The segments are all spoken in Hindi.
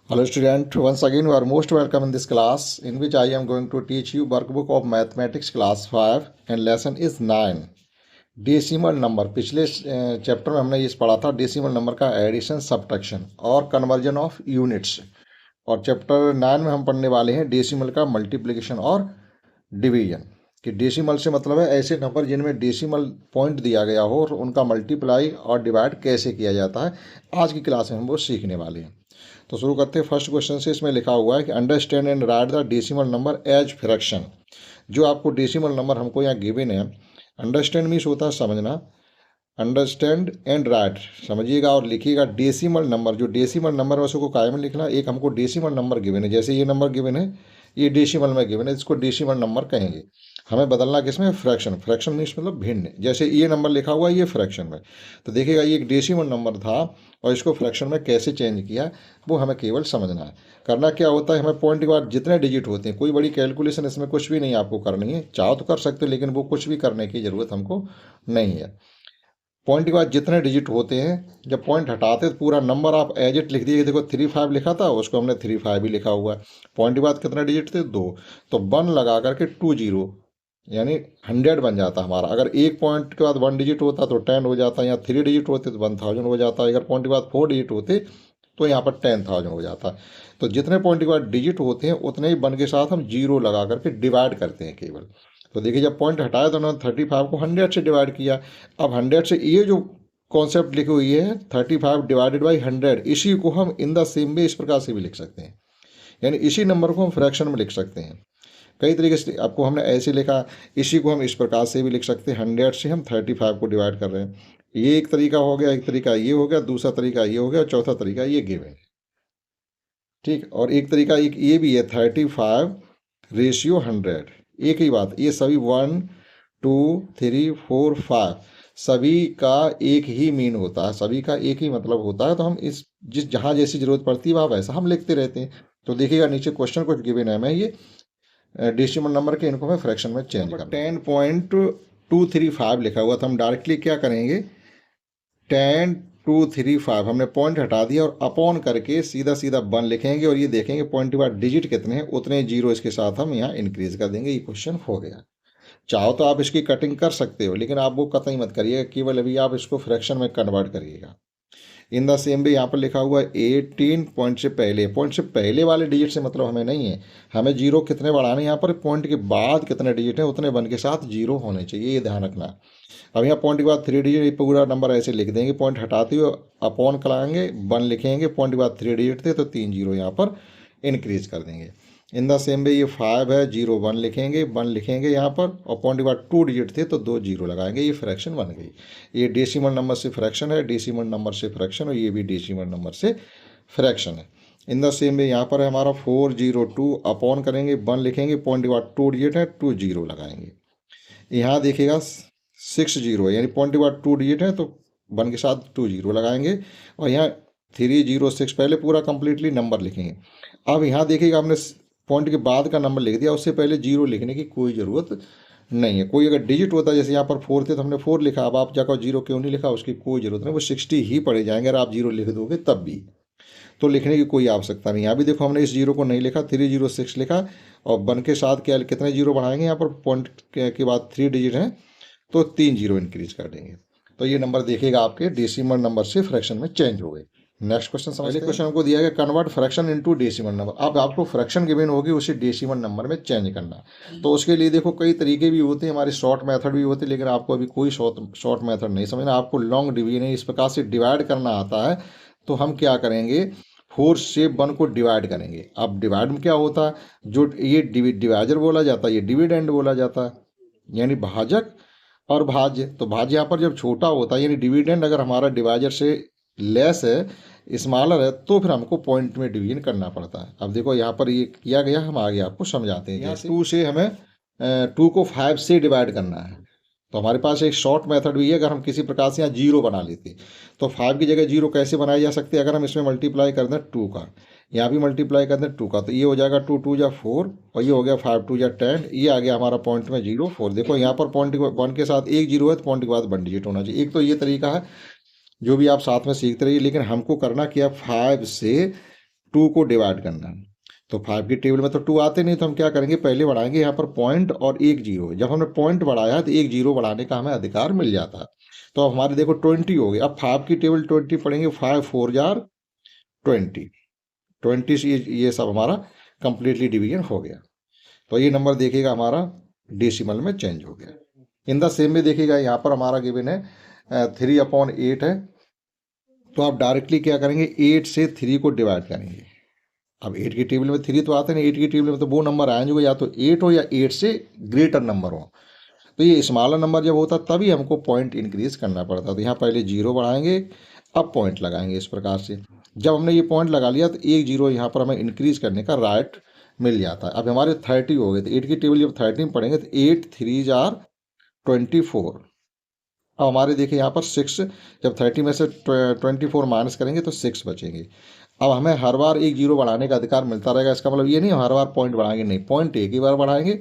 Hello student, once again you are most welcome in this class in which I am going to teach you workbook of mathematics class 5 and lesson is 9 decimal number. पिछले चैप्टर में हमने ये पढ़ा था डेसिमल नंबर का एडिशन, सब्ट्रैक्शन और कन्वर्जन ऑफ यूनिट्स। और चैप्टर 9 में हम पढ़ने वाले हैं डेसिमल का मल्टीप्लिकेशन और डिवीजन। कि डेसिमल से मतलब है ऐसे नंबर जिनमें डेसिमल पॉइंट दिया गया हो और उनका मल्टीप्लाई और डिवाइड कैसे किया जाता है। आज की क्लास में हम वो सीखने वाले हैं। तो शुरू करते हैं फर्स्ट क्वेश्चन से। इसमें लिखा हुआ है कि understand and write the decimal number as fraction. जो आपको डेसिमल नंबर हमको यहाँ गिवन है, अंडरस्टैंड मीन्स होता है समझना, अंडरस्टैंड एंड राइट समझिएगा और लिखिएगा डेसिमल नंबर। जो डेसिमल नंबर है उसको काय में लिखना। एक हमको डेसिमल नंबर गिवन है, जैसे ये नंबर गिवन है, ये डेसिमल में गिवन है, इसको डेसिमल नंबर कहेंगे। हमें बदलना किसमें? फ्रैक्शन। फ्रैक्शन मीन्स मतलब भिन्न। जैसे ये नंबर लिखा हुआ है ये फ्रैक्शन में, तो देखिएगा ये एक डेसिमल नंबर था और इसको फ्रैक्शन में कैसे चेंज किया वो हमें केवल समझना है। करना क्या होता है, हमें पॉइंट के बाद जितने डिजिट होते हैं, कोई बड़ी कैलकुलेशन इसमें कुछ भी नहीं आपको करनी है। चाहो तो कर सकते हो लेकिन वो कुछ भी करने की ज़रूरत हमको नहीं है। पॉइंट के बाद जितने डिजिट होते हैं, जब पॉइंट हटाते तो पूरा नंबर आप एज इट लिख दिए। देखो 35 लिखा था, उसको हमने 35 ही लिखा हुआ है। पॉइंट के बाद कितने डिजिट थे? 2। तो 1 लगा करके 20 यानी 100 बन जाता हमारा। अगर एक पॉइंट के बाद 1 डिजिट होता तो 10 हो जाता, या 3 डिजिट होते तो 1000 हो जाता। अगर पॉइंट के बाद 4 डिजिट होते तो यहाँ पर 10,000 हो जाता। तो जितने पॉइंट के बाद डिजिट होते हैं उतने ही 1 के साथ हम 0 लगा करके डिवाइड करते हैं केवल। तो देखिए जब पॉइंट हटाया तो उन्होंने 35 को 100 से डिवाइड किया। अब 100 से ये जो कॉन्सेप्ट लिखी हुई है 35 डिवाइडेड बाई 100, इसी को हम इन द सेम वे इस प्रकार से भी लिख सकते हैं। यानी इसी नंबर को हम फ्रैक्शन में लिख सकते हैं। कई तरीके से आपको हमने ऐसे लिखा, इसी को हम इस प्रकार से भी लिख सकते हैं। 100 से हम 35 को डिवाइड कर रहे हैं। ये एक तरीका हो गया, एक तरीका ये हो गया, दूसरा तरीका ये हो गया, चौथा तरीका ये गिवन है। ठीक, और एक तरीका एक ये भी है 35/100। एक ही बात, ये सभी 1 2 3 4 5 सभी का एक ही मीन होता है, सभी का एक ही मतलब होता है। तो हम इस जहाँ जैसी जरूरत पड़ती है वहाँ वैसा हम लिखते रहते हैं। तो देखिएगा नीचे क्वेश्चन कुछ गिवन है, मैं ये डेसिमल नंबर के इनको मैं फ्रैक्शन में चेंज कर 10.235 लिखा हुआ था। हम डायरेक्टली क्या करेंगे, 10.235 हमने पॉइंट हटा दिया और अपॉन करके सीधा सीधा 1 लिखेंगे और ये देखेंगे पॉइंट के बाद डिजिट कितने हैं उतने जीरो इसके साथ हम यहाँ इंक्रीज कर देंगे। ये क्वेश्चन हो गया। चाहो तो आप इसकी कटिंग कर सकते हो लेकिन आप वो कतई मत करिएगा, केवल अभी आप इसको फ्रैक्शन में कन्वर्ट करिएगा। इन द सेम वे यहाँ पर लिखा हुआ है 18 पॉइंट से पहले वाले डिजिट से मतलब हमें नहीं है। हमें जीरो कितने बढ़ाने, यहाँ पर पॉइंट के बाद कितने डिजिट हैं उतने 1 के साथ जीरो होने चाहिए, ये ध्यान रखना। अब यहाँ पॉइंट के बाद 3 डिजिट पूरा नंबर ऐसे लिख देंगे। पॉइंट हटाते हुए अपॉन कराएंगे, 1 लिखेंगे, पॉइंट के बाद 3 डिजिट थे तो 3 जीरो यहाँ पर इंक्रीज कर देंगे। इन द सेम वे ये 5 है, 0 1 लिखेंगे, 1 लिखेंगे यहाँ पर और पॉइंट के बाद 2 डिजिट थे तो 2 जीरो लगाएंगे। ये फ्रैक्शन बन गई। ये डेसिमल नंबर से फ्रैक्शन है, डेसिमल नंबर से फ्रैक्शन, और ये भी डेसिमल नंबर से फ्रैक्शन है। इन द सेम वे यहाँ पर है हमारा 402 अपॉन करेंगे, 1 लिखेंगे, पॉइंट के बाद 2 डिजिट है, 2 जीरो लगाएंगे। यहाँ देखिएगा 6 जीरो यानी पॉइंट के बाद 2 डिजिट है तो 1 के साथ 2 जीरो लगाएंगे और यहाँ 306 पहले पूरा कंप्लीटली नंबर लिखेंगे। अब यहाँ देखिएगा हमने पॉइंट के बाद का नंबर लिख दिया, उससे पहले जीरो लिखने की कोई ज़रूरत नहीं है। कोई अगर डिजिट होता है जैसे यहाँ पर 4 थे तो हमने 4 लिखा, अब आप जाकर जीरो क्यों नहीं लिखा, उसकी कोई ज़रूरत नहीं, वो 60 ही पड़े जाएंगे अगर आप जीरो लिख दोगे तब भी। तो लिखने की कोई आवश्यकता नहीं। यहाँ भी देखो हमने इस जीरो को नहीं लिखा, 306 लिखा और 1 के साथ क्या कितने जीरो बढ़ाएंगे, यहाँ पर पॉइंट के बाद 3 डिजिट हैं तो 3 जीरो इंक्रीज कर देंगे। तो ये नंबर देखिएगा आपके डेसिमल नंबर से फ्रैक्शन में चेंज हो गए। नेक्स्ट क्वेश्चन समझिए। क्वेश्चन हमको दिया गया convert fraction into decimal number. अब आपको फ्रैक्शन गिवन होगी उसे डेसिमल नंबर में चेंज करना। तो उसके लिए देखो कई तरीके भी होते हैं, हमारे शॉर्ट मेथड भी होते हैं, लेकिन आपको अभी कोई शॉर्ट मेथड नहीं समझना। आपको लॉन्ग डिवीजन इस प्रकार से डिवाइड करना आता है। तो हम क्या करेंगे, 4 से 1 को डिवाइड करेंगे। अब डिवाइड में क्या होता है, जो ये डिवाइजर बोला जाता है, ये डिविडेंड बोला जाता है, यानी भाजक और भाज्य। तो भाज्य यहाँ पर जब छोटा होता है यानी डिविडेंड अगर हमारा डिवाइजर से लेस है, स्मॉलर है, तो फिर हमको पॉइंट में डिवीजन करना पड़ता है। अब देखो यहाँ पर ये किया गया, हम आगे आपको समझाते हैं। जैसे 2 से हमें 2 को 5 से डिवाइड करना है तो हमारे पास एक शॉर्ट मेथड भी है। अगर हम किसी प्रकार से यहाँ जीरो बना लेते तो 5 की जगह जीरो कैसे बनाई जा सकती है, अगर हम इसमें मल्टीप्लाई कर दें 2 का, यहाँ भी मल्टीप्लाई कर दें 2 का, तो ये हो जाएगा 2 2 जा 4 और ये हो गया 5 2 जा 10। ये आ गया हमारा पॉइंट में 0 4। देखो यहाँ पर पॉइंट 1 के साथ एक जीरो है तो पॉइंट के बाद 1 डिजिट होना चाहिए। एक तो ये तरीका है जो भी आप साथ में सीखते रहिए, लेकिन हमको करना क्या, 5 से 2 को डिवाइड करना है। तो 5 की टेबल में तो 2 आते नहीं, तो हम क्या करेंगे, पहले बढ़ाएंगे यहाँ पर पॉइंट और एक जीरो। जब हमने पॉइंट बढ़ाया तो एक जीरो बढ़ाने का हमें अधिकार मिल जाता है। तो अब हमारे देखो 20 हो गए। अब 5 की टेबल 20 पढ़ेंगे, 5 4 जार 20, 20 से ये सब हमारा कंप्लीटली डिवीजन हो गया। तो ये नंबर देखिएगा हमारा डेसिमल में चेंज हो गया। इन द सेम में देखिएगा यहाँ पर हमारा गिवन है 3/8 है। तो आप डायरेक्टली क्या करेंगे, 8 से 3 को डिवाइड करेंगे। अब 8 की टेबल में 3 तो आते नहीं, 8 की टेबल में तो वो नंबर आए जो या तो 8 हो या 8 से ग्रेटर नंबर हो। तो ये स्मॉलर नंबर जब होता तभी हमको पॉइंट इंक्रीज करना पड़ता। तो यहाँ पहले जीरो बढ़ाएंगे, अब पॉइंट लगाएंगे इस प्रकार से। जब हमने ये पॉइंट लगा लिया तो एक जीरो यहाँ पर हमें इंक्रीज करने का राइट मिल जाता है। अब हमारे 30 हो गए। तो 8 की टेबल जब 13 पढ़ेंगे तो 8 3 जार 24। अब हमारे देखिए यहाँ पर 6, जब 30 में से 24 माइनस करेंगे तो 6 बचेंगे। अब हमें हर बार एक जीरो बढ़ाने का अधिकार मिलता रहेगा। इसका मतलब ये नहीं हर बार पॉइंट बढ़ाएंगे, नहीं, पॉइंट एक ही बार बढ़ाएंगे,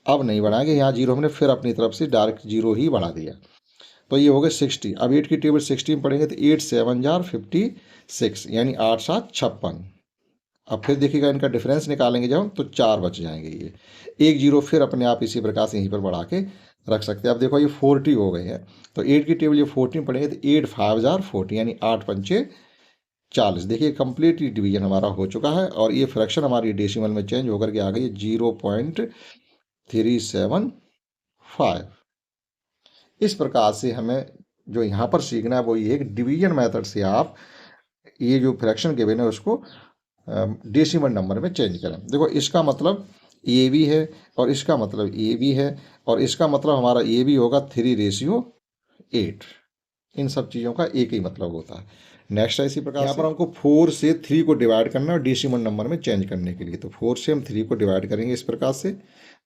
अब नहीं बढ़ाएंगे। यहाँ जीरो हमने फिर अपनी तरफ से डायरेक्ट जीरो ही बढ़ा दिया। तो ये हो गए 60। अब 8 की टेबल 16 पढ़ेंगे तो 8 7 जार 56, यानी 8 7 56। अब फिर देखिएगा इनका डिफरेंस निकालेंगे जब हम, तो 4 बच जाएंगे। ये एक जीरो फिर अपने आप इसी प्रकार से यहीं पर बढ़ा के रख सकते हैं। अब देखो ये 40 हो गए हैं। तो 8 की टेबल ये 14 पढ़ेंगे तो 8 5 जार 40, यानी 8 पंचे 40। देखिए कंप्लीट डिवीजन हमारा हो चुका है और ये फ्रैक्शन हमारी डेसिमल में चेंज होकर के आ गई 0.375। इस प्रकार से हमें जो यहाँ पर सीखना है वो ये है कि डिवीजन मेथड से आप ये जो फ्रैक्शन गिवन है उसको डेसिमल नंबर में चेंज करें। देखो इसका मतलब ए भी है और इसका मतलब ए भी है और इसका मतलब हमारा ए भी होगा 3:8। इन सब चीज़ों का एक ही मतलब होता है। नेक्स्ट है इसी प्रकार यहाँ पर हमको 4 से 3 को डिवाइड करना है डेसिमल नंबर में चेंज करने के लिए। तो 4 से हम 3 को डिवाइड करेंगे इस प्रकार से।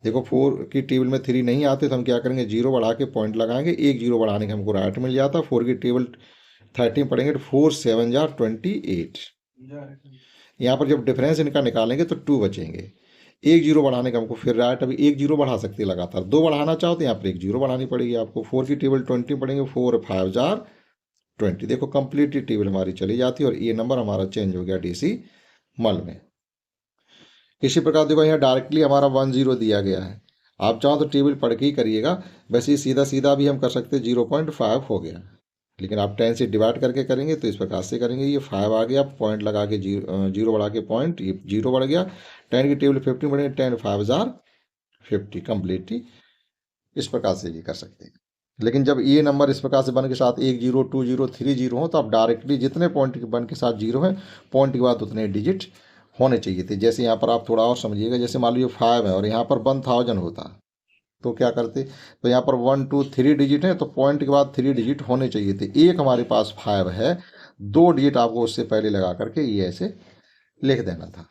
देखो 4 की टेबल में 3 नहीं आते तो हम क्या करेंगे, जीरो बढ़ा के पॉइंट लगाएंगे, एक जीरो बढ़ाने के हमको राइट मिल जाता है। 4 की टेबल 13 पढ़ेंगे तो 4 7 जार 28। यहाँ पर जब डिफरेंस इनका निकालेंगे तो 2 बचेंगे। एक जीरो बढ़ाने का हमको फिर राइट, अभी एक जीरो बढ़ा सकते हैं लगातार, दो बढ़ाना चाहो तो यहाँ पर एक जीरो बढ़ानी पड़ेगी आपको। 4 की टेबल 20 पढ़ेंगे, 4 5 जार 20। देखो कंप्लीटली टेबल हमारी चली जाती है और ये नंबर हमारा चेंज हो गया डेसिमल में। इसी प्रकार देखो यहाँ डायरेक्टली हमारा 10 दिया गया है। आप चाहो तो टेबल पढ़ के ही करिएगा, वैसे ही सीधा सीधा भी हम कर सकते हैं, 0.5 हो गया। लेकिन आप 10 से डिवाइड करके करेंगे तो इस प्रकार से करेंगे, ये 5 आ गया, पॉइंट लगा के जीरो बढ़ा के पॉइंट, ये जीरो बढ़ गया। 10 की टेबल 15 बढ़ेंगे, 10 5 जार 50 कंप्लीटली इस प्रकार से ये कर सकते हैं। लेकिन जब ये नंबर इस प्रकार से 1 के साथ 1 0 2 0 3 0 हो तो आप डायरेक्टली जितने पॉइंट 1 के साथ 0 है, पॉइंट के बाद उतने डिजिट होने चाहिए थे। जैसे यहाँ पर आप थोड़ा और समझिएगा, जैसे मान लीजिए 5 है और यहाँ पर 1000 होता तो क्या करते, तो यहाँ पर 1 2 3 डिजिट है तो पॉइंट के बाद 3 डिजिट होने चाहिए थे। एक हमारे पास 5 है, 2 डिजिट आपको उससे पहले लगा करके ये ऐसे लिख देना था।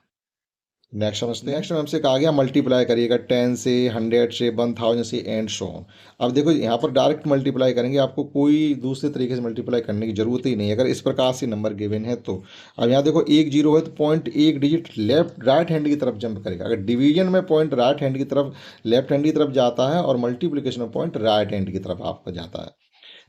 नेक्स्ट समझते हैं। नेक्स्ट हमसे कहा गया मल्टीप्लाई करिएगा 10 से, 100 से, 1000 से एंड सो ऑन। अब देखो यहाँ पर डायरेक्ट मल्टीप्लाई करेंगे, आपको कोई दूसरे तरीके से मल्टीप्लाई करने की जरूरत ही नहीं अगर इस प्रकार से नंबर गिवन है तो। अब यहाँ देखो एक जीरो है तो पॉइंट एक डिजिट लेफ्ट राइट हैंड की तरफ जंप करेगा। अगर डिवीजन में पॉइंट राइट हैंड की तरफ, लेफ्ट हैंड की तरफ जाता है और मल्टीप्लीकेशन में पॉइंट राइट हैंड की तरफ आपका जाता है।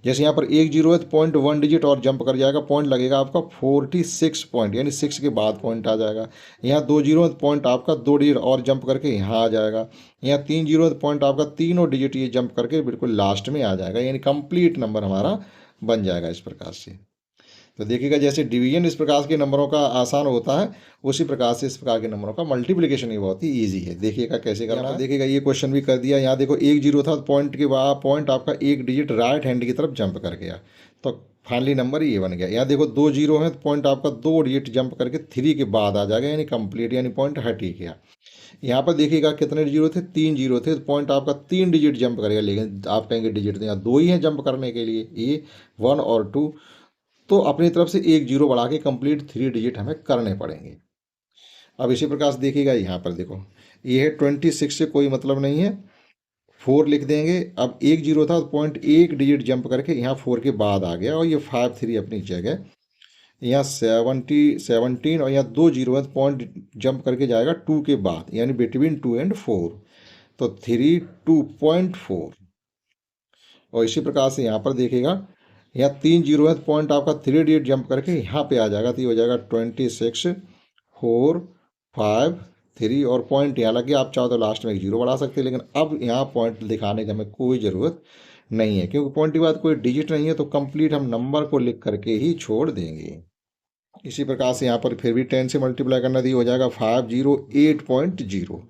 जैसे यहाँ पर एक जीरो है तो पॉइंट 1 डिजिट और जंप कर जाएगा, पॉइंट लगेगा आपका 46 पॉइंट, यानी 6 के बाद पॉइंट आ जाएगा। यहाँ 2 जीरो है तो पॉइंट आपका 2 डिजिट और जंप करके यहाँ आ जाएगा। यहाँ 3 जीरो है तो पॉइंट आपका तीनों डिजिट ये जंप करके बिल्कुल लास्ट में आ जाएगा, यानी कंप्लीट नंबर हमारा बन जाएगा इस प्रकार से। तो देखिएगा जैसे डिवीजन इस प्रकार के नंबरों का आसान होता है, उसी प्रकार से इस प्रकार के नंबरों का मल्टीप्लिकेशन ही बहुत ही ईजी है। देखिएगा कैसे करना है। देखिएगा ये क्वेश्चन भी कर दिया। यहाँ देखो एक जीरो था, पॉइंट के बाद पॉइंट आपका एक डिजिट राइट हैंड की तरफ जंप कर गया, तो फाइनली नंबर ये बन गया। यहाँ देखो 2 जीरो है तो पॉइंट आपका 2 डिजिट जंप करके 3 के बाद आ जाएगा, यानी कंप्लीट, यानी पॉइंट हट ही गया। यहाँ पर देखिएगा कितने जीरो थे, 3 जीरो थे तो पॉइंट आपका 3 डिजिट जंप करेगा। लेकिन आप कहेंगे डिजिट तो यहाँ 2 ही हैं जंप करने के लिए, ये 1 और 2, तो अपनी तरफ से एक जीरो बढ़ा के कंप्लीट 3 डिजिट हमें करने पड़ेंगे। अब इसी प्रकार से देखिएगा यहाँ पर देखो ये है 26 से कोई मतलब नहीं है, 4 लिख देंगे। अब एक जीरो था तो पॉइंट एक डिजिट जंप करके यहाँ 4 के बाद आ गया और ये 5 3 अपनी जगह, यहाँ 17 और यहाँ 2 जीरो है तो पॉइंट जंप करके जाएगा 2 के बाद, यानी बिटवीन 2 एंड 4, तो 3 2.4। और इसी प्रकार से यहाँ पर देखिएगा यहाँ 3 जीरो है तो पॉइंट आपका 3 डिजिट जंप करके यहाँ पे आ जाएगा, तो ये हो जाएगा 26 4 5 3 और पॉइंट यहाँ लगे। आप चाहो तो लास्ट में एक जीरो बढ़ा सकते हैं, लेकिन अब यहाँ पॉइंट दिखाने की हमें कोई ज़रूरत नहीं है, क्योंकि पॉइंट के बाद कोई डिजिट नहीं है, तो कंप्लीट हम नंबर को लिख करके ही छोड़ देंगे। इसी प्रकार से यहाँ पर फिर भी 10 से मल्टीप्लाई करना दी, हो जाएगा 508.0।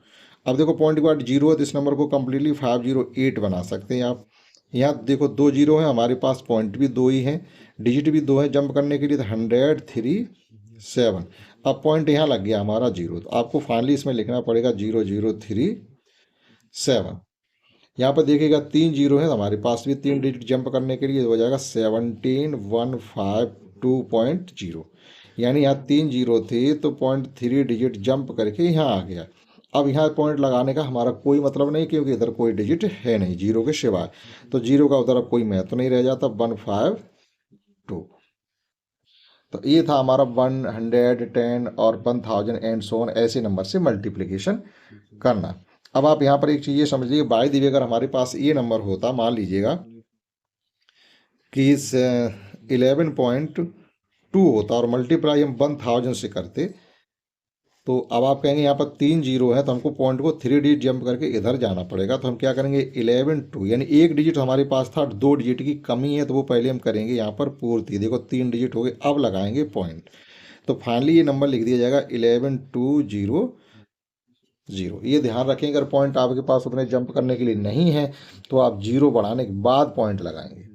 अब देखो पॉइंट के बाद जीरो है, तो इस नंबर को कम्प्लीटली 508 बना सकते हैं आप। यहाँ देखो 2 जीरो है, हमारे पास पॉइंट भी 2 ही है, डिजिट भी 2 है जंप करने के लिए, तो 10037। अब पॉइंट यहाँ लग गया हमारा जीरो, तो आपको फाइनली इसमें लिखना पड़ेगा 0037। यहाँ पर देखिएगा 3 जीरो है, हमारे पास भी 3 डिजिट जंप करने के लिए हो जाएगा 17152.0। यानी यहाँ 3 जीरो थे, तो 0.3 डिजिट जंप करके यहाँ आ गया। अब यहाँ पॉइंट लगाने का हमारा कोई मतलब नहीं, क्योंकि इधर कोई डिजिट है नहीं जीरो के सिवाय, तो जीरो का उधर अब कोई महत्व नहीं रह जाता। 152, तो ये था हमारा 110 और 1000 एंड सो ऑन, ऐसे नंबर से मल्टीप्लिकेशन करना। अब आप यहाँ पर एक चीज़ ये समझ लीजिए, बाय द वे अगर हमारे पास ये नंबर होता, मान लीजिएगा कि इस 11.2 होता और मल्टीप्लाई हम 1000 से करते, तो अब आप कहेंगे यहाँ पर 3 जीरो है, तो हमको पॉइंट को 3 डिजिट जंप करके इधर जाना पड़ेगा। तो हम क्या करेंगे, 11.2 यानी एक डिजिट हमारे पास था, 2 डिजिट की कमी है, तो वो पहले हम करेंगे यहाँ पर पूर्ति। देखो 3 डिजिट हो गए, अब लगाएंगे पॉइंट, तो फाइनली ये नंबर लिख दिया जाएगा 11200। ये ध्यान रखें, अगर पॉइंट आपके पास उतने जंप करने के लिए नहीं है, तो आप जीरो बढ़ाने के बाद पॉइंट लगाएंगे।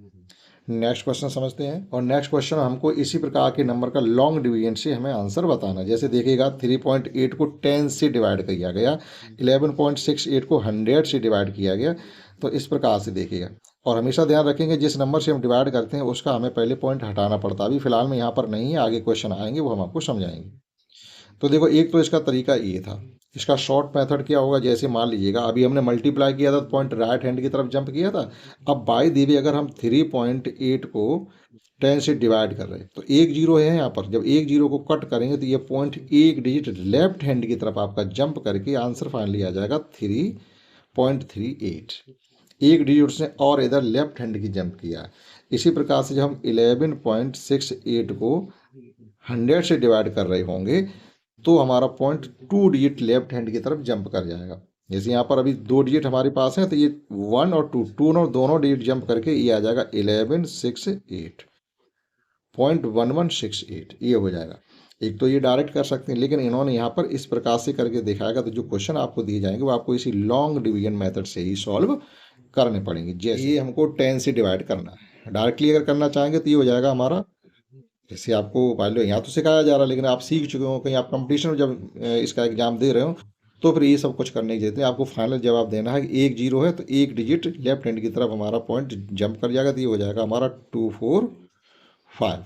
नेक्स्ट क्वेश्चन समझते हैं, और नेक्स्ट क्वेश्चन हमको इसी प्रकार के नंबर का लॉन्ग डिवीजन से हमें आंसर बताना। जैसे देखिएगा 3.8 को 10 से डिवाइड किया गया, 11.68 को 100 से डिवाइड किया गया, तो इस प्रकार से देखिएगा। और हमेशा ध्यान रखेंगे जिस नंबर से हम डिवाइड करते हैं उसका हमें पहले पॉइंट हटाना पड़ता है। अभी फिलहाल में यहाँ पर नहीं है, आगे क्वेश्चन आएंगे वो हम आपको समझाएंगे। तो देखो एक तो इसका तरीका ये था, इसका शॉर्ट मेथड क्या होगा, जैसे मान लीजिएगा अभी हमने मल्टीप्लाई किया था, तो पॉइंट राइट हैंड की तरफ जंप किया था। अब बाय द वे अगर हम 3.8 को 10 से डिवाइड कर रहे हैं, तो एक जीरो है यहाँ पर, जब एक जीरो को कट करेंगे तो ये पॉइंट एक डिजिट लेफ्ट हैंड की तरफ आपका जंप करके आंसर फाइनली आ जाएगा 3.38। एक डिजिट उसने और इधर लेफ्ट हैंड की जंप किया। इसी प्रकार से जब हम 11.68 को 100 से डिवाइड कर रहे होंगे, तो हमारा पॉइंट 2 डिजिट लेफ्ट हैंड की तरफ जंप कर जाएगा। जैसे यहाँ पर अभी 2 डिजिट हमारे पास है, तो ये 1 और 2 दोनों डिजिट जंप करके ये आ जाएगा 1168.1168, ये हो जाएगा। एक तो ये डायरेक्ट कर सकते हैं, लेकिन इन्होंने यहाँ पर इस प्रकार से करके दिखाएगा, तो जो क्वेश्चन आपको दिए जाएंगे वो आपको इसी लॉन्ग डिवीजन मेथड से ही सॉल्व करने पड़ेंगे। जैसे ये हमको 10 से डिवाइड करना है, डायरेक्टली अगर करना चाहेंगे तो ये हो जाएगा हमारा, जैसे आपको मान लो यहाँ तो सिखाया जा रहा है, लेकिन आप सीख चुके हो, कहीं आप कंपटीशन में जब इसका एग्जाम दे रहे हो, तो फिर ये सब कुछ करने की जरूरत है। आपको फाइनल जवाब देना है कि एक जीरो है, तो एक डिजिट लेफ्ट हैंड की तरफ हमारा पॉइंट जंप कर जाएगा, तो ये हो जाएगा हमारा 245।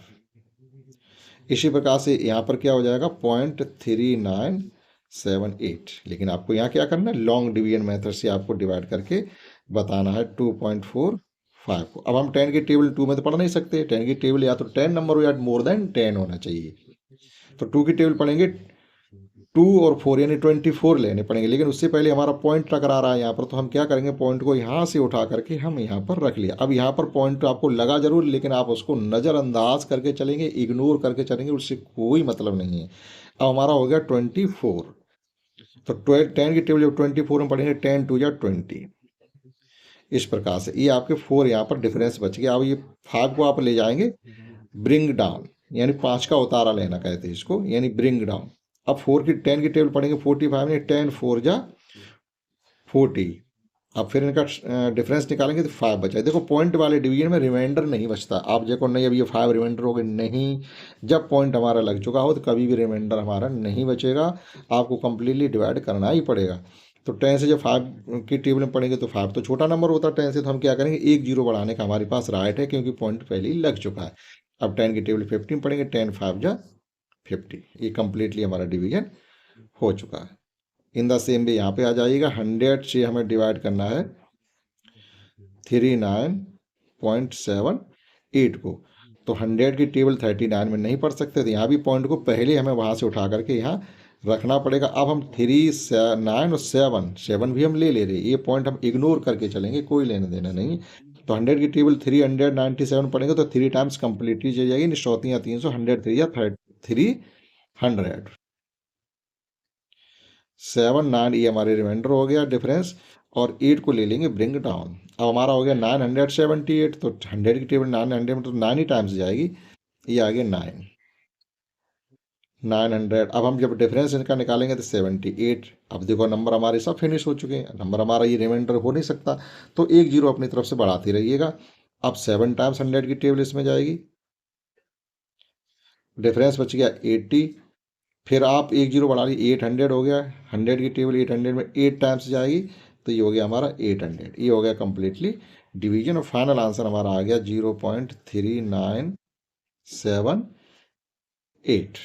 इसी प्रकार से यहाँ पर क्या हो जाएगा 0.3978। लेकिन आपको यहाँ क्या करना है, लॉन्ग डिवीजन मेथड से आपको डिवाइड करके बताना है 2.45 को। अब हम 10 की टेबल 2 में तो पढ़ नहीं सकते, 10 की टेबल या तो 10 नंबर हो या मोर देन 10 होना चाहिए। तो 2 की टेबल पढ़ेंगे, 2 और 4 यानी 24 लेने पड़ेंगे। लेकिन उससे पहले हमारा पॉइंट टकरा रहा है यहाँ पर, तो हम क्या करेंगे, पॉइंट को यहाँ से उठा करके हम यहाँ पर रख लिया। अब यहाँ पर पॉइंट आपको लगा जरूर, लेकिन आप उसको नज़रअंदाज करके चलेंगे, इग्नोर करके चलेंगे, उससे कोई मतलब नहीं है। अब हमारा हो गया 24, तो 10 की टेबल जब 24 में पढ़ेंगे, 10 2 या 20, इस प्रकार से ये आपके 4 यहाँ पर डिफरेंस बच गया। अब ये 5 को आप ले जाएंगे ब्रिंग डाउन, यानी 5 का उतारा लेना कहते हैं इसको, यानी ब्रिंग डाउन। अब 10 की टेबल पढ़ेंगे 45 में, 10 4 जा 40। अब फिर इनका डिफरेंस निकालेंगे तो 5 बचा। देखो पॉइंट वाले डिवीजन में रिमाइंडर नहीं बचता। आप देखो नहीं अब ये 5 रिमाइंडर हो गए, नहीं, जब पॉइंट हमारा लग चुका हो तो कभी भी रिमाइंडर हमारा नहीं बचेगा, आपको कंप्लीटली डिवाइड करना ही पड़ेगा। तो 10 से जब 5 की टेबल में पढ़ेंगे तो 5 तो छोटा नंबर होता है 10 से, तो हम क्या करेंगे, एक जीरो बढ़ाने का हमारे पास राइट है, क्योंकि पॉइंट पहले ही लग चुका है। अब 10 की टेबल 15 पढ़ेंगे, 10 5 जा 50, ये कंप्लीटली हमारा डिवीजन हो चुका है। इन द सेम वे यहाँ पे आ जाइएगा, 100 से हमें डिवाइड करना है 39.78 को, तो 100 की टेबल 39 में नहीं पढ़ सकते, तो यहाँ भी पॉइंट को पहले हमें वहाँ से उठा करके यहाँ रखना पड़ेगा। अब हम 3 9 और 7 भी हम ले रहे, ये पॉइंट हम इग्नोर करके चलेंगे, कोई लेने देना नहीं। तो 100 की टेबल 397 पढ़ेंगे तो 3 टाइम्स कंप्लीटली चल जाएगी, चौथी या 300, 100 3 या 300। 7 9 ये हमारे रिमाइंडर हो गया डिफरेंस, और 8 को ले लेंगे ब्रिंग डाउन। अब हमारा हो गया 978, तो 100 की टेबल 900 में तो 9 ही टाइम्स जाएगी, ये आ गया 900। अब हम जब डिफरेंस इनका निकालेंगे तो 78। अब देखो नंबर हमारे सब फिनिश हो चुके हैं, नंबर हमारा ये रिमाइंडर हो नहीं सकता, तो एक जीरो अपनी तरफ से बढ़ाते रहिएगा। अब 7 टाइम्स 100 की टेबल इसमें जाएगी, डिफरेंस बच गया 80। फिर आप एक जीरो बढ़ा ली, 800 हो गया, 100 की टेबल 800 में 8 टाइम्स जाएगी, तो ये हो गया हमारा 800। ये हो गया कंप्लीटली डिवीजन, और फाइनल आंसर हमारा आ गया 0.3978।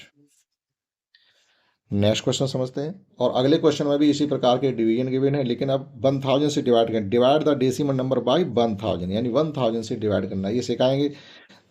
नेक्स्ट क्वेश्चन समझते हैं, और अगले क्वेश्चन में भी इसी प्रकार के डिवीजन गिवन है, लेकिन अब 1000 से डिवाइड करें, divide the decimal number by 1000, यानी 1000 से डिवाइड करना, ये सिखाएंगे।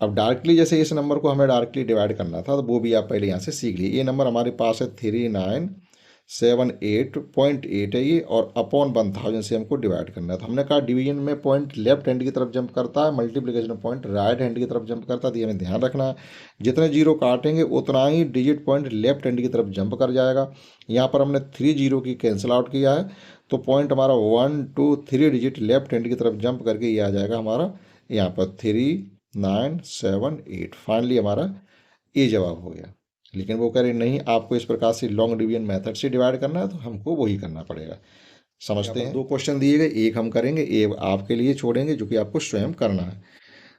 अब डायरेक्टली जैसे इस नंबर को हमें डायरेक्टली डिवाइड करना था, तो वो भी आप पहले यहाँ से सीख लीजिए। ये नंबर हमारे पास है 3978.8 है ये, और अपॉन 1000 से हमको डिवाइड करना है। तो हमने कहा डिवीजन में पॉइंट लेफ्ट हैंड की तरफ जंप करता है, मल्टीप्लिकेशन में पॉइंट राइट हैंड की तरफ जंप करता है, तो ये हमें ध्यान रखना है। जितने जीरो काटेंगे उतना ही डिजिट पॉइंट लेफ्ट हैंड की तरफ जंप कर जाएगा। यहाँ पर हमने 3 जीरो की कैंसिल आउट किया है, तो पॉइंट हमारा 1 2 3 डिजिट लेफ्ट हैंड की तरफ जंप करके ये आ जाएगा हमारा यहाँ पर 3978। फाइनली हमारा ये जवाब हो गया। लेकिन वो कह रहे नहीं, आपको इस प्रकार से लॉन्ग डिवीजन मेथड से डिवाइड करना है, तो हमको वही करना पड़ेगा। समझते हैं, 2 क्वेश्चन दिए गए, एक हम करेंगे, एक आपके लिए छोड़ेंगे जो कि आपको स्वयं करना है।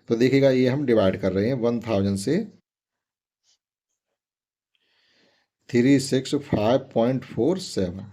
तो देखिएगा ये हम डिवाइड कर रहे हैं 1000 से 365.47।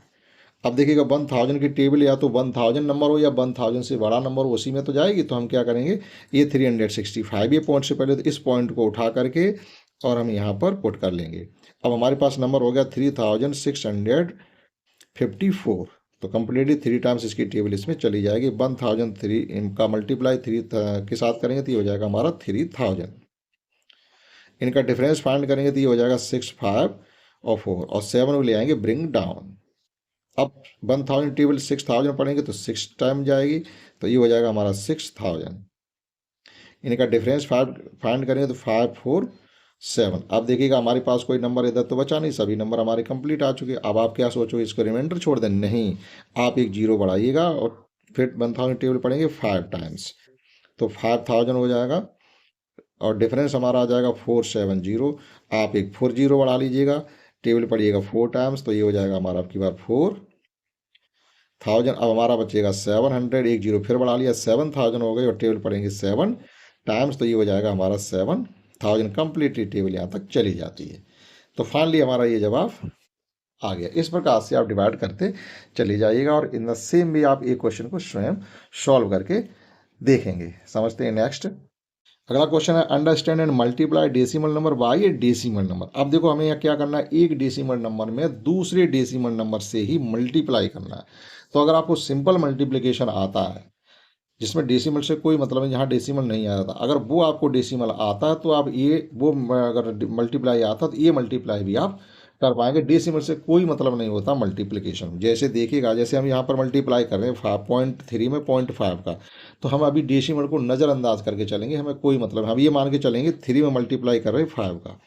अब देखिएगा 1000 की टेबल या तो 1000 नंबर हो या 1000 से बड़ा नंबर हो, उसी में तो जाएगी। तो हम क्या करेंगे, ये 365 ये पॉइंट से पहले, तो इस पॉइंट को उठा करके और हम यहाँ पर पुट कर लेंगे। अब हमारे पास नंबर हो गया 3654। तो कंप्लीटली 3 टाइम्स इसकी टेबल इसमें चली जाएगी। 1003 का मल्टीप्लाई 3 के साथ करेंगे तो ये हो जाएगा हमारा 3000। इनका डिफरेंस फाइंड करेंगे तो ये हो जाएगा 6 5 और 4, और 7 को ले आएंगे ब्रिंग डाउन। अब 1000 टेबल 6000 पढ़ेंगे तो 6 टाइम जाएगी, तो ये हो जाएगा हमारा 6000। इनका डिफरेंस फाइंड करेंगे तो 547। अब देखिएगा हमारे पास कोई नंबर इधर तो बचा नहीं, सभी नंबर हमारे कंप्लीट आ चुके। अब आप क्या सोचोगे, इसको रिमाइंडर छोड़ दें? नहीं, आप एक जीरो बढ़ाइएगा और फिर 1000 टेबल पढ़ेंगे 5 टाइम्स, तो 5000 हो जाएगा, और डिफरेंस हमारा आ जाएगा 470। आप एक 4 जीरो बढ़ा लीजिएगा, टेबल पढ़िएगा 4 टाइम्स, तो ये हो जाएगा हमारा आपकी बार 4000। अब हमारा बचेगा 700, एक जीरो फिर बढ़ा लिया, 7000 हो गई, और टेबल पढ़ेंगे 7 टाइम्स, तो ये हो जाएगा हमारा 7000। कंप्लीटली टेबल यहाँ तक चली जाती है। तो फाइनली हमारा ये जवाब आ गया। इस प्रकार से आप डिवाइड करते चले जाइएगा, और इन द सेम भी आप एक क्वेश्चन को स्वयं सॉल्व करके देखेंगे। समझते हैं। नेक्स्ट अगला क्वेश्चन है, understand and multiply decimal number by A decimal number. अब देखो हमें यहाँ क्या करना है, एक डेसिमल नंबर में दूसरे डेसिमल नंबर से ही मल्टीप्लाई करना है। तो अगर आपको सिंपल मल्टीप्लिकेशन आता है जिसमें डेसिमल से कोई मतलब है, यहाँ डेसिमल नहीं आ रहा था, अगर वो आपको डेसिमल आता है तो आप ये वो अगर मल्टीप्लाई आता है तो ये मल्टीप्लाई भी आप कर पाएंगे। डेसिमल से कोई मतलब नहीं होता मल्टीप्लिकेशन। जैसे देखिएगा, जैसे हम यहाँ पर मल्टीप्लाई कर रहे हैं 5.3 में 0.5 का, तो हम अभी डेसिमल को नज़रअंदाज करके चलेंगे, हमें कोई मतलब, हम ये मान के चलेंगे 3 में मल्टीप्लाई कर रहे हैं 5 का,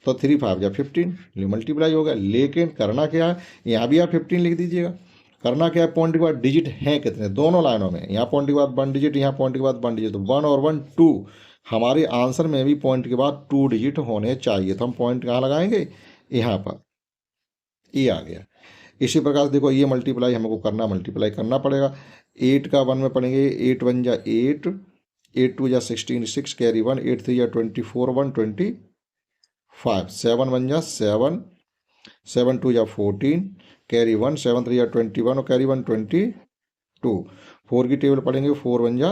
तो 3 5 या 15 मल्टीप्लाई होगा। लेकिन करना क्या है, यहाँ भी आप 15 लिख दीजिएगा। करना क्या है, पॉइंट के बाद डिजिट हैं कितने, दोनों लाइनों में, यहाँ पॉइंट के बाद 1 डिजिट, यहाँ पॉइंट के बाद 1 डिजिट, तो 1 और 1 2। हमारे आंसर में भी पॉइंट के बाद 2 डिजिट होने चाहिए, तो हम पॉइंट कहाँ लगाएंगे, यहाँ पर। ये आ गया। इसी प्रकार से देखो, ये मल्टीप्लाई हमको करना, मल्टीप्लाई करना पड़ेगा। 8 का 1 में पढ़ेंगे, 8 1 जा 8, 8 2 जा 16, 6 कैरी 1, 8 3 जा 24 1 25, 7 1 जा 7, 7 2 जा 14 कैरी 1, 7 3 जा 21 और कैरी 1 22। 4 की टेबल पढ़ेंगे, 4 1 जा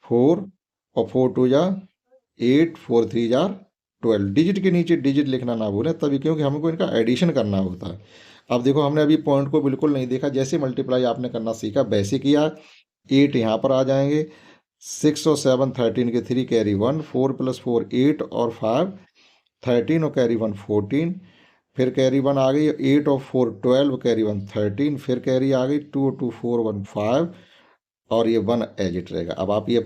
4 और 4 2 जा 8, 4 3 जा 12। डिजिट के नीचे डिजिट लिखना ना भूलें, तभी, क्योंकि हमको इनका एडिशन करना होता है। अब देखो हमने अभी पॉइंट को बिल्कुल नहीं देखा, जैसे मल्टीप्लाई आपने करना सीखा वैसे किया। 8 यहाँ पर आ जाएंगे, 6 और 7 13 के 3 कैरी 1, 4 + 4 8 और 5 13 और कैरी 1 14, फिर कैरी 1 आ गई 8 और 4 12, कैरी 1 13, फिर कैरी आ गई 2 2 4 1 5, और ये 1 एज इट रहेगा। अब आप ये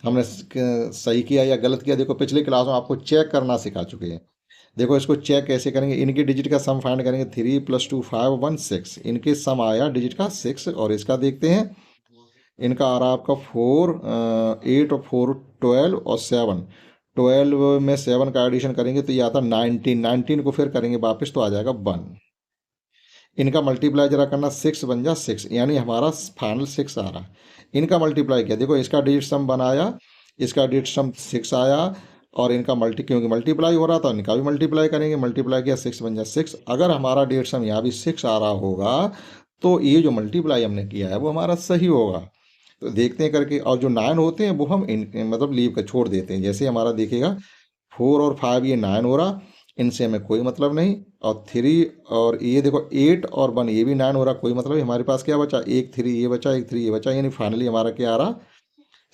हमने सही किया या गलत किया, देखो पिछले क्लास में आपको चेक करना सिखा चुके हैं। देखो इसको चेक कैसे करेंगे, इनके डिजिट का सम फाइंड करेंगे, 3 + 2 5 1 6, इनके सम आया डिजिट का 6, और इसका देखते हैं, इनका आ रहा आपका 4 8 और 4 12 और 7, 12 में 7 का एडिशन करेंगे तो ये आता 19, 19 को फिर करेंगे वापस तो आ जाएगा 1। इनका मल्टीप्लाई जरा करना, 6 बन जा 6, यानी हमारा फाइनल 6 आ रहा। इनका मल्टीप्लाई किया, देखो इसका डिजिट सम बनाया, इसका डिजिट सम 6 आया, और इनका क्योंकि मल्टीप्लाई हो रहा था इनका भी मल्टीप्लाई करेंगे, मल्टीप्लाई किया 6 बन जा 6। अगर हमारा डिजिट सम यहाँ भी 6 आ रहा होगा तो ये जो मल्टीप्लाई हमने किया है वो हमारा सही होगा। तो देखते हैं करके, और जो 9 होते हैं वो हम मतलब लीव कर छोड़ देते हैं। जैसे हमारा देखिएगा 4 और 5 ये 9 हो रहा, इनसे हमें कोई मतलब नहीं, और 3 और ये देखो 8 और 1 ये भी 9 हो रहा, कोई मतलब नहीं। हमारे पास क्या बचा, एक 3 ये बचा, एक 3 ये बचा, यानी फाइनली हमारा क्या आ रहा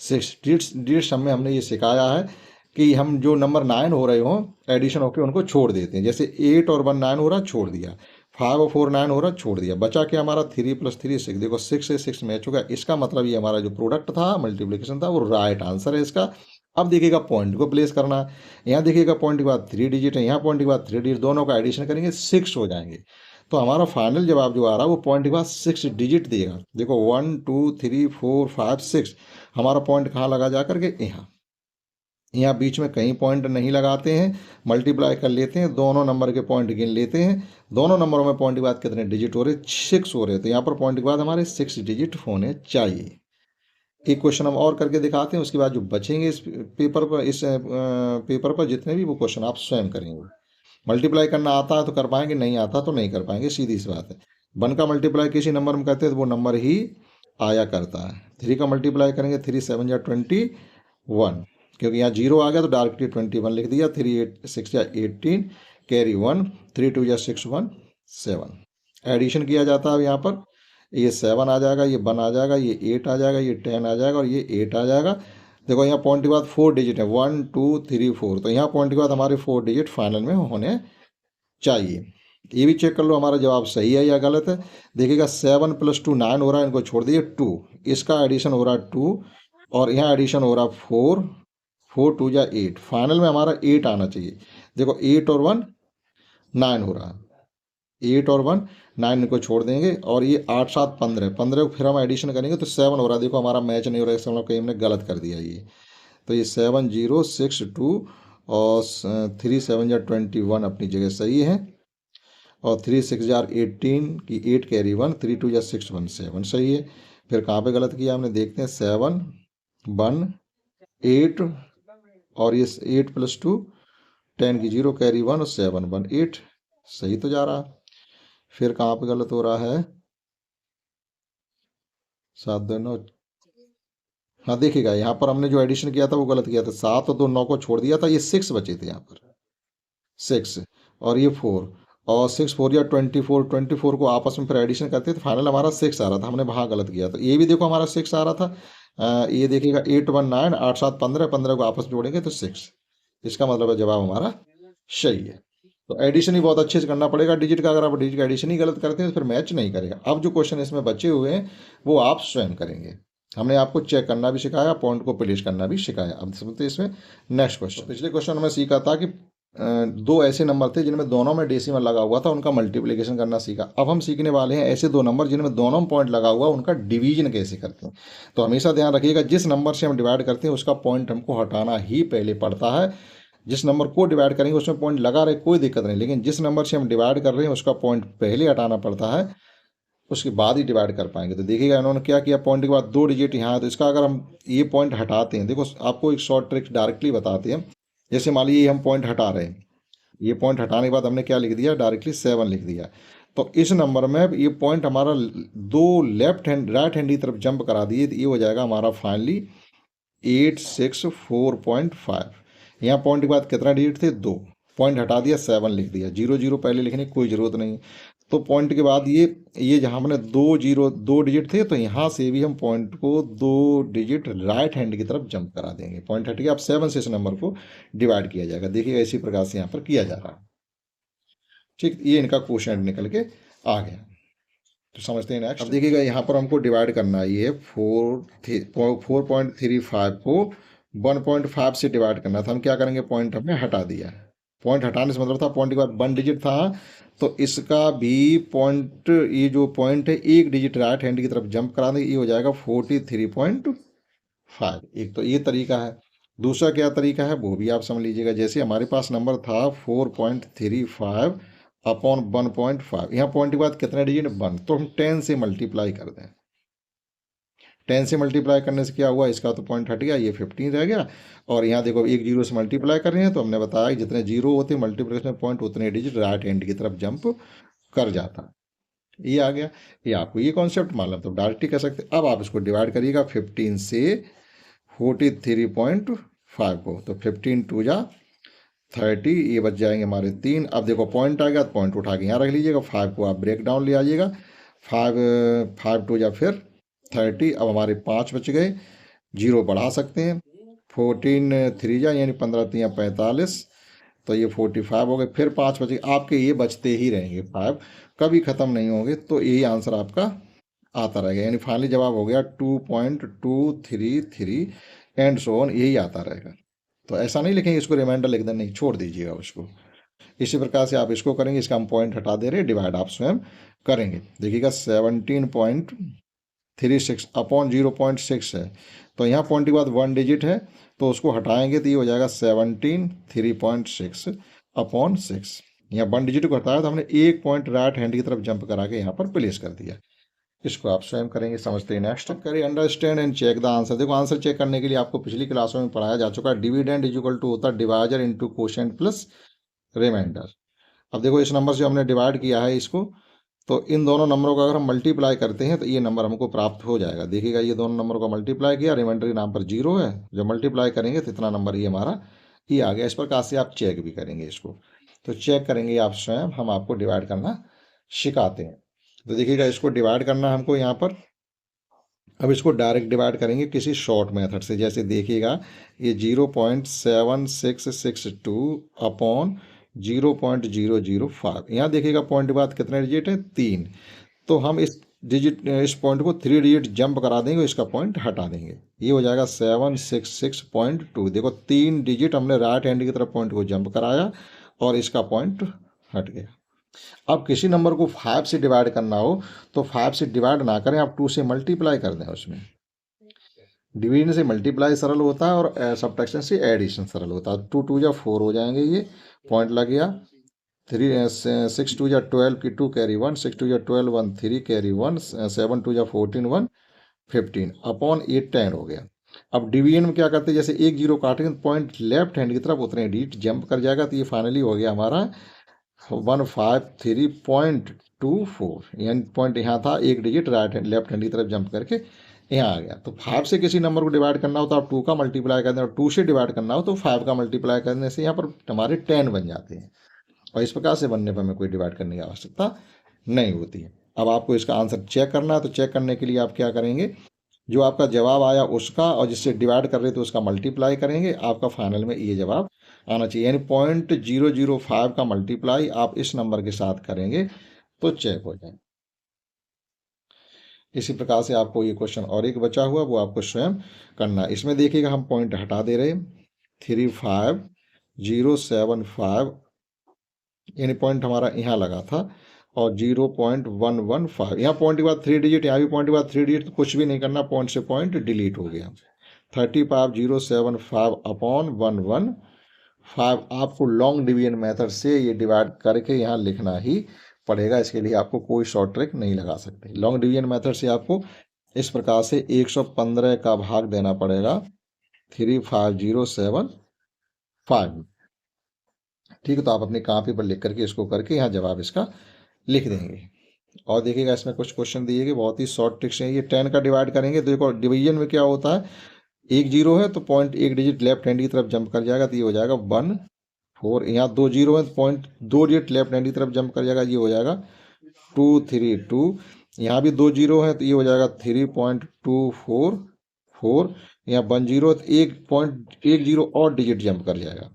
6। डिजिट्स में हमने ये सिखाया है कि हम जो नंबर 9 हो रहे हों एडिशन होकर उनको छोड़ देते हैं। जैसे 8 और 1 9 हो रहा, छोड़ दिया, 5 और 4 9 हो रहा, छोड़ दिया, बचा क्या हमारा 3 + 3 6। देखो 6 से 6 मैच हो गया, इसका मतलब ये हमारा जो प्रोडक्ट था मल्टीप्लिकेशन था वो राइट आंसर है इसका। अब देखिएगा पॉइंट को प्लेस करना, यहाँ देखिएगा पॉइंट के बाद 3 डिजिट है, यहाँ पॉइंट के बाद 3 डिजिट, दोनों का एडिशन करेंगे 6 हो जाएंगे। तो हमारा फाइनल जवाब जो आ रहा है वो पॉइंट के बाद 6 डिजिट देगा। देखो 1 2 3 4 5 6, हमारा पॉइंट कहाँ लगा जा करके, यहाँ। यहाँ बीच में कहीं पॉइंट नहीं लगाते हैं, मल्टीप्लाई कर लेते हैं, दोनों नंबर के पॉइंट गिन लेते हैं, दोनों नंबरों में पॉइंट के बाद कितने डिजिट हो रहे, 6 हो रहे, तो यहाँ पर पॉइंट के बाद हमारे 6 डिजिट होने चाहिए। एक क्वेश्चन हम और करके दिखाते हैं, उसके बाद जो बचेंगे इस पेपर पर, पेपर पर जितने भी, वो क्वेश्चन आप स्वयं करेंगे। मल्टीप्लाई करना आता है तो कर पाएंगे, नहीं आता तो नहीं कर पाएंगे, सीधी सी बात है। 1 का मल्टीप्लाई किसी नंबर में करते हैं तो वो नंबर ही आया करता है। 3 का मल्टीप्लाई करेंगे, 3 7 जा 21, क्योंकि यहाँ 0 आ गया तो डायरेक्टली 21 लिख दिया। 3 8 6 जा 18, कैरी 1, 3 2 जा 6 1 7। एडिशन किया जाता है यहाँ पर, ये 7 आ जाएगा, ये 1 आ जाएगा, ये 8 आ जाएगा, ये 10 आ जाएगा, और ये 8 आ जाएगा। देखो यहाँ पॉइंट के बाद 4 डिजिट है, 1 2 3 4, तो यहाँ पॉइंट के बाद हमारे 4 डिजिट फाइनल में होने चाहिए। ये भी चेक कर लो हमारा जवाब सही है या गलत है। देखिएगा 7 + 2 9 हो रहा है, इनको छोड़ दिए 2, इसका एडिशन हो रहा है 2, और यहाँ एडिशन हो रहा 4, 4 2 जा 8, फाइनल में हमारा 8 आना चाहिए। देखो 8 और 1 9 हो रहा, 8 और 1 9 को छोड़ देंगे, और ये 8 7 15, 15 को फिर हम एडिशन करेंगे तो 7 हो रहा। देखो हमारा मैच नहीं हो रहा है, इसका मतलब कहीं हमने गलत कर दिया ये। तो ये 7 0 6 2 और 3 7 जा 21 अपनी जगह सही है, और 3 6 जार 18 की 8 कैरी 1, 3 2 जा 6 1 7 सही है। फिर कहाँ पे गलत किया हमने, देखते हैं 7 1 8, और ये 8 + 2 10 की 0 कैरी 1 और 7 1 8, सही तो जा रहा। फिर कहाँ पे गलत हो रहा है, 7 2 9, हाँ देखिएगा यहाँ पर हमने जो एडिशन किया था वो गलत किया था, 7 और 2 9 को छोड़ दिया था, ये 6 बचे थे यहाँ पर 6, और ये 4, और 6 4 या 24, 24 को आपस में फिर एडिशन करते तो फाइनल हमारा 6 आ रहा था, हमने वहाँ गलत किया। तो ये भी देखो हमारा 6 आ रहा था। ये देखिएगा 8 1 9, 8 7 15, 15 को आपस में जोड़ेंगे तो 6, इसका मतलब है जवाब हमारा सही है। तो एडिशन ही बहुत अच्छे से करना पड़ेगा डिजिट का, अगर आप डिजिट का एडिशन ही गलत करते हैं तो फिर मैच नहीं करेगा। अब जो क्वेश्चन इसमें बचे हुए हैं वो आप स्वयं करेंगे, हमने आपको चेक करना भी सिखाया, पॉइंट को प्लेस करना भी सिखाया। अब समझते हैं इसमें नेक्स्ट क्वेश्चन। पिछले क्वेश्चन में सीखा था कि दो ऐसे नंबर थे जिनमें दोनों में डेसिमल लगा हुआ था, उनका मल्टीप्लिकेशन करना सीखा। अब हम सीखने वाले हैं ऐसे दो नंबर जिनमें दोनों में पॉइंट लगा हुआ, उनका डिवीजन कैसे करते हैं। तो हमेशा ध्यान रखिएगा, जिस नंबर से हम डिवाइड करते हैं उसका पॉइंट हमको हटाना ही पहले पड़ता है। जिस नंबर को डिवाइड करेंगे उसमें पॉइंट लगा रहे कोई दिक्कत नहीं, लेकिन जिस नंबर से हम डिवाइड कर रहे हैं उसका पॉइंट पहले हटाना पड़ता है, उसके बाद ही डिवाइड कर पाएंगे। तो देखिएगा इन्होंने क्या किया, पॉइंट के बाद 2 डिजिट यहाँ है, तो इसका अगर हम ये पॉइंट हटाते हैं, देखो आपको एक शॉर्ट ट्रिक डायरेक्टली बताते हैं। जैसे मान लीजिए हम पॉइंट हटा रहे हैं, ये पॉइंट हटाने के बाद हमने क्या लिख दिया, डायरेक्टली 7 लिख दिया। तो इस नंबर में ये पॉइंट हमारा दो राइट हैंड की तरफ जंप करा दिए, तो ये हो जाएगा हमारा फाइनली 864.5। यहाँ पॉइंट के बाद कितना डिजिट थे, 2, पॉइंट हटा दिया 7 लिख दिया, 0 0 पहले लिखने की कोई ज़रूरत नहीं। तो पॉइंट के बाद ये जहाँ हमने 2 डिजिट थे, तो यहाँ से भी हम पॉइंट को 2 डिजिट राइट हैंड की तरफ जंप करा देंगे। पॉइंट हट गया, अब 7 से इस नंबर को डिवाइड किया जाएगा। देखिएगा इसी प्रकार से यहाँ पर किया जा रहा है। ठीक, ये इनका क्वेश्चन निकल के आ गया। तो समझते हैं नेक्स्ट। अब देखिएगा यहाँ पर हमको डिवाइड करना है, ये 4.35 को 1.5 से डिवाइड करना था। हम क्या करेंगे, पॉइंट हमने हटा दिया है, पॉइंट हटाने से मतलब था पॉइंट के बाद 1 डिजिट था, तो इसका भी पॉइंट, ये जो पॉइंट है 1 डिजिट राइट हैंड की तरफ जंप करा देंगे, ये हो जाएगा 43.5। एक तो ये तरीका है। दूसरा क्या तरीका है वो भी आप समझ लीजिएगा। जैसे हमारे पास नंबर था 4.35 अपॉन 1.5, यहाँ पॉइंट के बाद कितने डिजिट 1, तो हम 10 से मल्टीप्लाई कर दें। 10 से मल्टीप्लाई करने से क्या हुआ, इसका तो पॉइंट हट गया, ये 15 रह गया। और यहाँ देखो एक जीरो से मल्टीप्लाई कर रहे हैं, तो हमने बताया कि जितने जीरो होते मल्टीप्लिकेशन पॉइंट उतने डिजिट राइट हैंड की तरफ जंप कर जाता। ये आ गया। ये आपको ये कॉन्सेप्ट मालूम तो डायरेक्ट ही कर सकते। अब आप इसको डिवाइड करिएगा 15 से 43.5 को, तो 15 टू जा 30, ये बच जाएंगे हमारे 3। अब देखो पॉइंट आ गया, तो पॉइंट उठा के यहाँ रख लीजिएगा। 5 को आप ब्रेक डाउन ले आइएगा, 5 टू जा फिर 30। अब हमारे 5 बच गए, जीरो बढ़ा सकते हैं। 14 3 जा यानी 15 3 45, तो ये 45 हो गए। फिर 5 बचे, आपके ये बचते ही रहेंगे, 5 कभी ख़त्म नहीं होंगे। तो यही आंसर आपका आता रहेगा, यानी फाइनली जवाब हो गया 2.233 एंड सो ऑन, यही आता रहेगा। तो ऐसा नहीं लिखेंगे इसको रिमाइंडर लिख दें, नहीं, छोड़ दीजिएगा उसको। इसी प्रकार से आप इसको करेंगे, इसका हम पॉइंट हटा दे रहे हैं, डिवाइड आप स्वयं करेंगे। देखिएगा 17.36 अपॉन 0.6 है, तो यहाँ पॉइंट के बाद 1 डिजिट है, तो उसको हटाएंगे तो ये हो जाएगा 17 3.6 अपॉन 6। यहाँ 1 डिजिट को हटाया तो हमने एक पॉइंट राइट हैंड की तरफ जंप करा के यहाँ पर प्लेस कर दिया। इसको आप स्वयं करेंगे, समझते हैं। नेक्स्ट करिए understand and check the answer. देखो आंसर चेक करने के लिए आपको पिछली क्लासों में पढ़ाया जा चुका है, डिविडेंड इज इक्वल टू होता है divisor into quotient plus remainder. अब देखो इस नंबर से हमने डिवाइड किया है इसको, तो इन दोनों नंबरों का अगर हम मल्टीप्लाई करते हैं तो ये नंबर हमको प्राप्त हो जाएगा। देखिएगा ये दोनों नंबरों का मल्टीप्लाई किया, रिमाइंडर के नाम पर जीरो है, जब मल्टीप्लाई करेंगे तो इतना नंबर ये हमारा ये आ गया। इस प्रकार से आप चेक भी करेंगे इसको, तो चेक करेंगे आप स्वयं, हम आपको डिवाइड करना सिखाते हैं। तो देखिएगा इसको डिवाइड करना हमको यहाँ पर। अब इसको डायरेक्ट डिवाइड करेंगे किसी शॉर्ट मेथड से। जैसे देखिएगा ये 0.7662 अपॉन 0.005, यहाँ देखिएगा पॉइंट के बाद कितने डिजिट है 3, तो हम इस पॉइंट को 3 डिजिट जंप करा देंगे, इसका पॉइंट हटा देंगे, ये हो जाएगा 766.2। देखो 3 डिजिट हमने राइट हैंड की तरफ पॉइंट को जंप कराया और इसका पॉइंट हट गया। अब किसी नंबर को 5 से डिवाइड करना हो तो 5 से डिवाइड ना करें, आप 2 से मल्टीप्लाई कर दें। उसमें डिवीजन से मल्टीप्लाई सरल होता है और सब्ट्रैक्शन से एडिशन सरल होता है। 2 2 जा 4 हो जाएंगे, ये पॉइंट लग गया। 6 2 जा 12 की 2 कैरी 1, 6 2 जा 12 1 3 कैरी 1, 7 2 जा 14 1 15 अपॉन 8 10 हो गया। अब डिवीजन में क्या करते हैं, जैसे एक जीरो काटेंगे तो पॉइंट लेफ्ट हैंड की तरफ उतने डिजिट जंप कर जाएगा, तो ये फाइनली हो गया हमारा 153.24, यानी पॉइंट यहाँ था, एक digit right hand left hand की तरफ जंप करके यहाँ आ गया। तो 5 से किसी नंबर को डिवाइड करना हो तो आप 2 का मल्टीप्लाई कर दें, और 2 से डिवाइड करना हो तो 5 का मल्टीप्लाई करने से यहाँ पर हमारे 10 बन जाते हैं, और इस प्रकार से बनने पर हमें कोई डिवाइड करने की आवश्यकता नहीं होती है। अब आपको इसका आंसर चेक करना है, तो चेक करने के लिए आप क्या करेंगे, जो आपका जवाब आया उसका और जिससे डिवाइड कर रहे थे उसका मल्टीप्लाई करेंगे, आपका फाइनल में ये जवाब आना चाहिए। यानी 0.005 का मल्टीप्लाई आप इस नंबर के साथ करेंगे तो चेक हो जाए। इसी प्रकार से आपको ये क्वेश्चन और एक बचा हुआ, वो आपको स्वयं करना है। इसमें देखिएगा हम पॉइंट हटा दे रहे हैं, 35075, यानी पॉइंट हमारा यहाँ लगा था, और 0.115, यहाँ पॉइंट के बाद 3 डिजिट, यहाँ भी पॉइंट के बाद 3 डिजिट, तो कुछ भी नहीं करना, पॉइंट से पॉइंट डिलीट हो गया। 35075 अपॉन 115, आपको लॉन्ग डिवीजन मेथड से ये डिवाइड करके यहाँ लिखना ही पड़ेगा। इसके लिए आपको कोई शॉर्ट ट्रिक नहीं लगा सकते। लॉन्ग डिवीजन मेथड से आपको इस प्रकार से 115 का भाग देना पड़ेगा 35075। ठीक है, तो आप अपनी कॉपी पर लिख करके इसको करके यहाँ जवाब इसका लिख देंगे। और देखिएगा इसमें कुछ क्वेश्चन दिए गए, बहुत ही शॉर्ट ट्रिक्स हैं। ये 10 का डिवाइड करेंगे, तो देखो डिवीजन में क्या होता है, एक जीरो है तो पॉइंट एक डिजिट लेफ्ट हैंड की तरफ जंप कर जाएगा, तो ये हो जाएगा 1 4। यहाँ 2 जीरो है तो पॉइंट 2 डिजिट लेफ्ट हैंड की तरफ जंप कर जाएगा, ये हो जाएगा 2 3 2। यहाँ भी 2 जीरो है तो ये हो जाएगा 3.244। यहाँ 1 जीरो तो एक जीरो और डिजिट जंप कर जाएगा,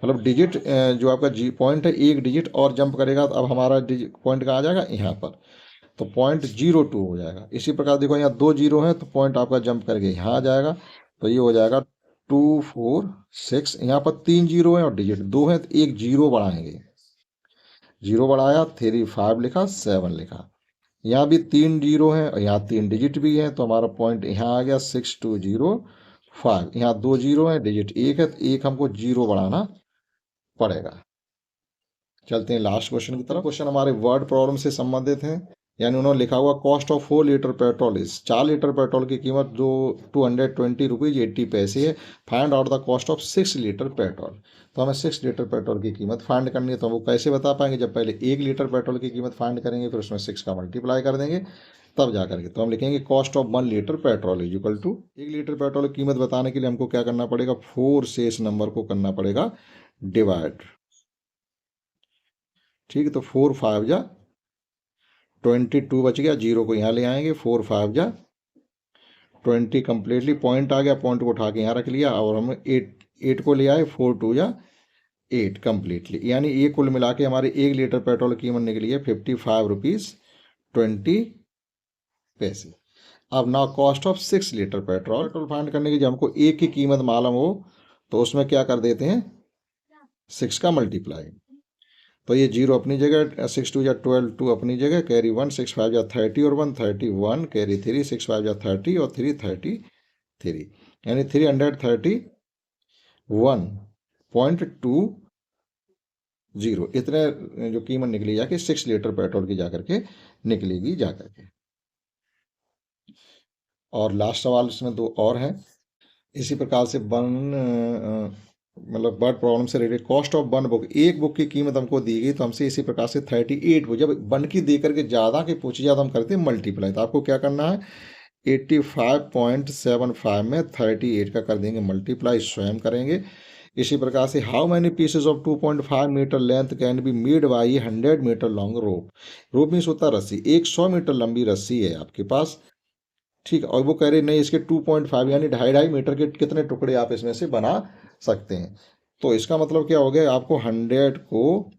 मतलब डिजिट जो आपका पॉइंट है एक डिजिट और जंप करेगा, तो अब हमारा पॉइंट कहाँ आ जाएगा, यहाँ पर, तो 0.02 हो जाएगा। इसी प्रकार देखो यहाँ 2 जीरो है तो पॉइंट आपका जंप करके यहाँ आ जाएगा, तो ये हो जाएगा 2 4 6, यहाँ पर 3 जीरो है और डिजिट 2 है, तो एक जीरो बढ़ाएंगे, जीरो बढ़ाया, 3 5 लिखा, 7 लिखा। यहाँ भी 3 जीरो है और यहाँ 3 डिजिट भी है, तो हमारा पॉइंट यहाँ आ गया 6205। यहाँ 2 जीरो है, डिजिट 1 है, तो एक हमको जीरो बढ़ाना पड़ेगा। चलते हैं लास्ट क्वेश्चन की तरफ। क्वेश्चन हमारे वर्ड प्रॉब्लम से संबंधित है। यानी उन्होंने लिखा हुआ cost of 4 litre petrol is, 4 litre petrol की कीमत जो 220 रुपीज 80 पैसे है। Find out the cost of 6 litre petrol. तो हमें 6 लीटर पेट्रोल की कीमत फाइंड करनी है। तो हम वो कैसे बता पाएंगे, जब पहले 1 लीटर पेट्रोल की कीमत फाइंड करेंगे, फिर उसमें 6 का मल्टीप्लाई कर देंगे, तब जा करके तो हम लिखेंगे cost of 1 litre petrol is equal to, 1 litre petrol की कीमत बताने के लिए हमको क्या करना पड़ेगा, 4 से इस नंबर को करना पड़ेगा डिवाइड। ठीक है, तो 4 5 जा 22 बच गया, जीरो को यहाँ ले आएंगे, 4 5 जा 20 कंप्लीटली, पॉइंट आ गया, पॉइंट को उठा के यहाँ रख लिया, और हम 8 को ले आए, 4 2 जा 8 कंप्लीटली। यानी ये कुल मिला के हमारे 1 लीटर पेट्रोल की कीमत निकली है 55 रुपीज़ 20 पैसे। अब ना cost of 6 litre petrol find करने की, जब हमको एक की कीमत मालूम हो तो उसमें क्या कर देते हैं, 6 का मल्टीप्लाई। तो ये जीरो अपनी जगह, 6 2 जा 12, 2 अपनी जगह, कैरी 1, 6 5 जा 30 और 1 31, कैरी 3, 6 5 जा 30 और 3 33, यानी 331.20 इतने जो कीमत निकली जाके 6 लीटर पेट्रोल की जाकर के निकलेगी जाकर के। और लास्ट सवाल इसमें 2 और हैं इसी प्रकार से। मतलब वर्ड प्रॉब्लम से रिलेटेड, कॉस्ट ऑफ 1 बुक, एक बुक की कीमत हमको दी गई, तो हमसे इसी प्रकार से 38 बुक, जब 1 की दे करके ज़्यादा की पूछी जाए तो हम करते हैं मल्टीप्लाई। तो आपको क्या करना है, 85.75 में 38 का कर देंगे मल्टीप्लाई, स्वयं करेंगे। इसी प्रकार से how many pieces of 2.5 metre length can be made by 100 metre long rope. Rope means होता है रस्सी, 100 मीटर लंबी रस्सी है आपके पास, ठीक है, और वो कह रहे नहीं इसके 2.5 यानी 2.5 मीटर के कितने टुकड़े आप इसमें से बना सकते हैं। तो इसका मतलब क्या हो गया, आपको 100 को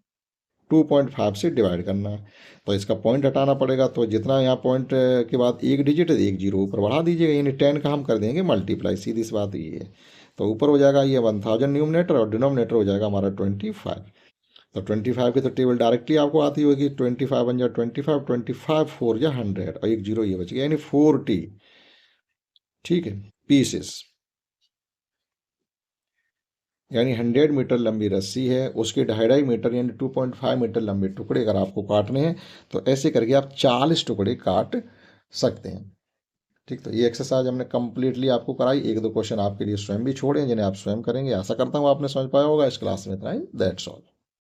2.5 से डिवाइड करना है, तो इसका पॉइंट हटाना पड़ेगा। तो जितना यहाँ पॉइंट के बाद एक डिजिट है, एक जीरो ऊपर बढ़ा दीजिएगा, यानी 10 का हम कर देंगे मल्टीप्लाई, सीधी सी बात ये है। तो ऊपर हो जाएगा ये 1000 न्यूमरेटर और डिनोमिनेटर हो जाएगा हमारा 25। तो 25 की तो टेबल डायरेक्टली आपको आती होगी, 25 बन जा 25, 25 4 जा 100 और एक जीरो ये बच गया, यानी 40, ठीक है, पीसेस। यानी 100 मीटर लंबी रस्सी है, उसके 2.5 मीटर यानी 2.5 मीटर लंबे टुकड़े अगर आपको काटने हैं, तो ऐसे करके आप 40 टुकड़े काट सकते हैं। ठीक, तो ये एक्सरसाइज हमने कंप्लीटली आपको कराई। 1 2 क्वेश्चन आपके लिए स्वयं भी छोड़े जिन्हें आप स्वयं करेंगे। आशा करता हूँ आपने समझ पाया होगा। इस क्लास में इतना ही, दैट्स ऑल।